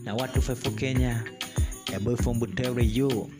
na watu 54 Kenya, a boy from Butere you.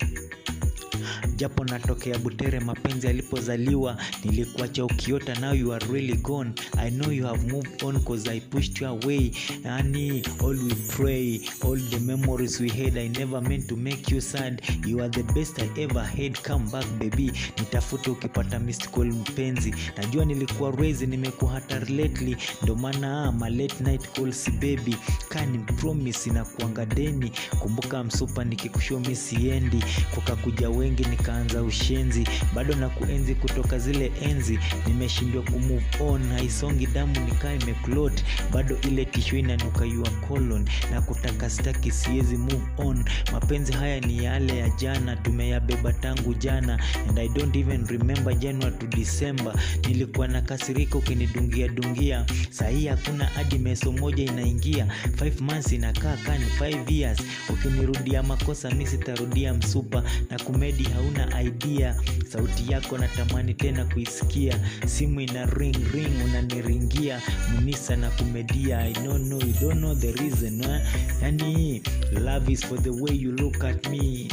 Japo natokea Butere, mapenzi yalipozaliwa nilikuacha ukiota, now you are really gone. I know you have moved on cause I pushed you away. Yani all we pray, all the memories we had, I never meant to make you sad. You are the best I ever had, come back baby. Nitafute ukipata missed call mpenzi. Najua nilikuwa crazy, nimekuwa hatari lately, ndo maana ma late night calls baby. Kani promise na kuanga deni, kumbuka msupa nikikushow misiendi. Kukakuja wengi nikaanza ushenzi, bado na kuenzi kutoka zile enzi. Nimeshindwa kumove on, haisongi damu nikaa imeklot, bado ile tishu inanuka your colon, na kutaka staki siezi move on. Mapenzi haya ni yale ya jana, tumeyabeba tangu jana, and I don't even remember January to December. Nilikuwa na kasirika ukinidungia, sahi hakuna hadi meso moja inaingia. 5 months inakaa kani 5 years, ukinirudia makosa mimi sitarudia msupa. Na kumedi hauna idea, sauti yako natamani tena kuisikia. Simu ina ring unaniringia, munisa na kumedia. I don't know, you don't know the reason, Yani love is for the way you look at me.